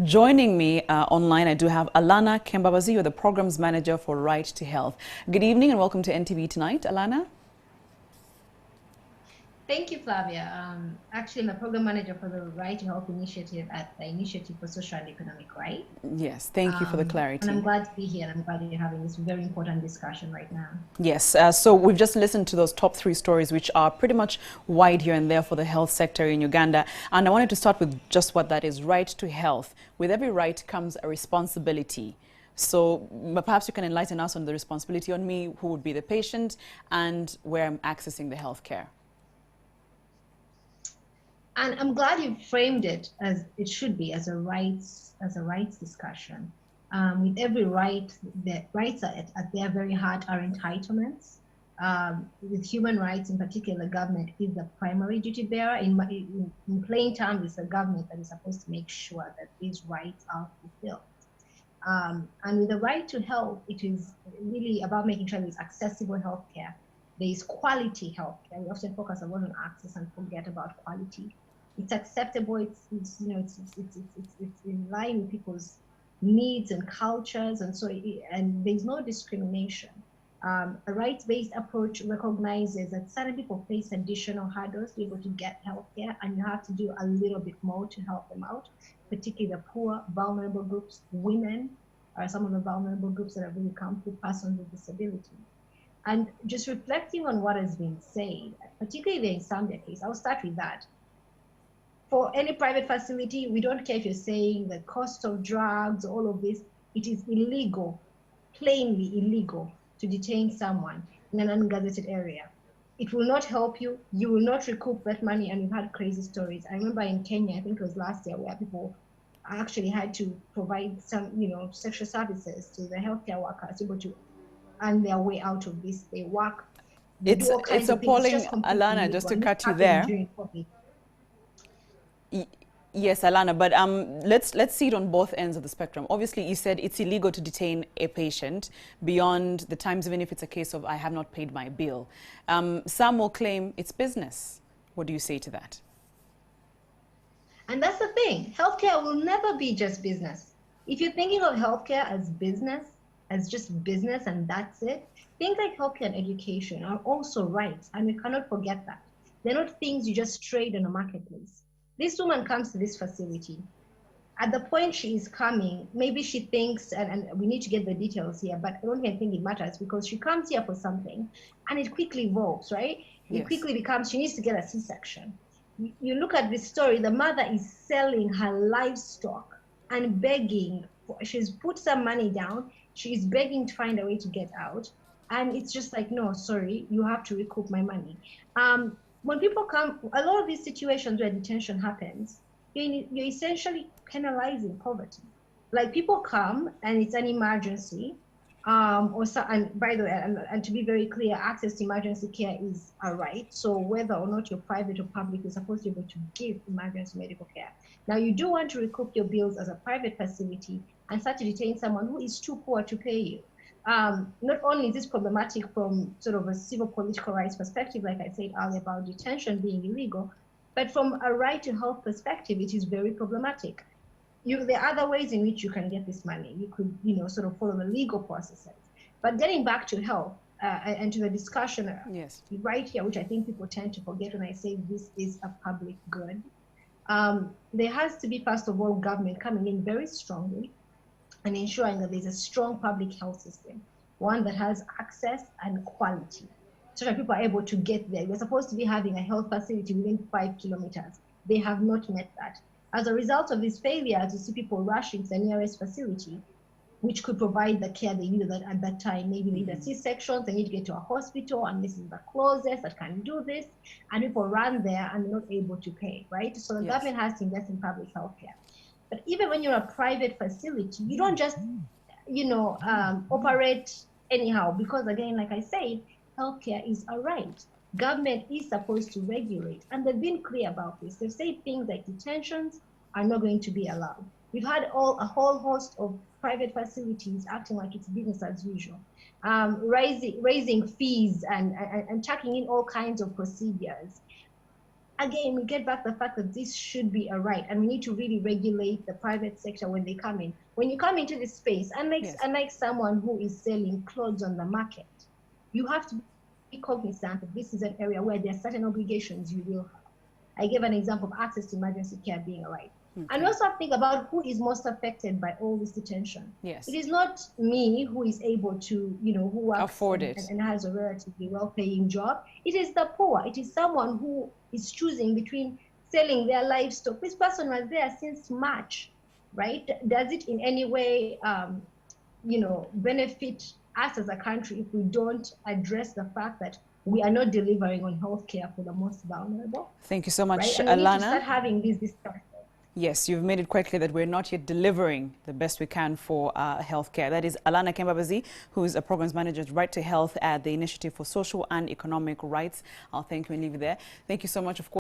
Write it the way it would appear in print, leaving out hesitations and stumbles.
Joining me online, I do have Alana Kembabazi, you're the Programs Manager for Right to Health. Good evening and welcome to NTV Tonight, Alana. Thank you, Flavia. Actually, I'm a program manager for the Right to Health initiative at the Initiative for Social and Economic Right. Yes, thank you for the And I'm clarity. glad to be here. And I'm glad you're having this very important discussion right now. Yes, so we've just listened to those top three stories, which are pretty much wide here and there for the health sector in Uganda. And I wanted to start with just what that is, right to health. With every right comes a responsibility. So perhaps you can enlighten us on the responsibility on me, who would be the patient, and where I'm accessing the health care. And I'm glad you framed it as it should be, as a rights discussion. With every right, the rights at their very heart are entitlements. With human rights in particular, the government is the primary duty bearer. In plain terms, it's the government that is supposed to make sure that these rights are fulfilled. And with the right to health, it is really about making sure there's accessible healthcare. There is quality healthcare. We often focus a lot on access and forget about quality. It's acceptable. It's in line with people's needs and cultures, and and there's no discrimination. A rights-based approach recognizes that certain people face additional hurdles to be able to get healthcare, and you have to do a little bit more to help them out, particularly the poor, vulnerable groups. Women are some of the vulnerable groups that have really come through, persons with disability. And just reflecting on what has been said, particularly the Zambia case, I'll start with that. For any private facility, we don't care if you're saying the cost of drugs, all of this, it is illegal, plainly illegal, to detain someone in an ungazetted area. It will not help you. You will not recoup that money. And we've had crazy stories. I remember in Kenya, I think it was last year, where people actually had to provide some, sexual services to the healthcare workers able to earn their way out of this. They work, they do all kinds It's of things. It's appalling, just completely Alana, just illegal. to And this cut you happened there. during COVID. Yes, Alana, but let's see it on both ends of the spectrum. Obviously, you said it's illegal to detain a patient beyond the times, even if it's a case of I have not paid my bill. Some will claim it's business. What do you say to that? And that's the thing. Healthcare will never be just business. If you're thinking of healthcare as business, as just business and that's it, things like healthcare and education are also rights, and we cannot forget that. They're not things you just trade in a marketplace. This woman comes to this facility. At the point she is coming, maybe she thinks, and we need to get the details here, but I don't even think it matters because she comes here for something and it quickly evolves, right? It quickly becomes she needs to get a C-section. You look at this story, the mother is selling her livestock and begging. She's put some money down. She's begging to find a way to get out. And it's just like, no, sorry, you have to recoup my money. When people come, a lot of these situations where detention happens, you're essentially penalizing poverty. Like people come and it's an emergency, and by the way, and to be very clear, access to emergency care is a right. So whether or not you're private or public, you're supposed to be able to give emergency medical care. Now you do want to recoup your bills as a private facility and start to detain someone who is too poor to pay you. Not only is this problematic from sort of a civil political rights perspective, like I said earlier about detention being illegal, but from a right to health perspective, it is very problematic. There are other ways in which you can get this money. You could, sort of follow the legal processes. But getting back to health and to the discussion right here, which I think people tend to forget when I say this is a public good, there has to be, first of all, government coming in very strongly and ensuring that there's a strong public health system, one that has access and quality, so that people are able to get there. We're supposed to be having a health facility within 5 kilometers. They have not met that. As a result of these failures, you see people rushing to the nearest facility, which could provide the care they needed at that time. Maybe they need a C-section, they need to get to a hospital, and this is the closest that can do this. And people run there and they're not able to pay, right? So the government has to invest in public health care. But even when you're a private facility, you don't just, operate anyhow, because again, like I said, healthcare is a right. Government is supposed to regulate, and they've been clear about this. They've said things like detentions are not going to be allowed. We've had a whole host of private facilities acting like it's business as usual, raising fees and chucking in all kinds of procedures. again, we get back the fact that this should be a right, and we need to really regulate the private sector when they come in. When you come into this space, unlike someone who is selling clothes on the market, you have to be cognizant that this is an area where there are certain obligations you will have. I gave an example of access to emergency care being a right. Okay. And we also have to think about who is most affected by all this detention. Yes. It is not me who is able to, who works afford it and has a relatively well-paying job. It is the poor. It is someone who is choosing between selling their livestock. This person was there since March, right? Does it in any way, benefit us as a country if we don't address the fact that we are not delivering on healthcare for the most vulnerable? Thank you so much, right? And Alana. we need to start having these discussions. Yes, you've made it quite clear that we're not yet delivering the best we can for healthcare. That is Alana Kembabazi, who is a programs manager at Right to Health at the Initiative for Social and Economic Rights. I'll thank you and leave it there. Thank you so much, of course.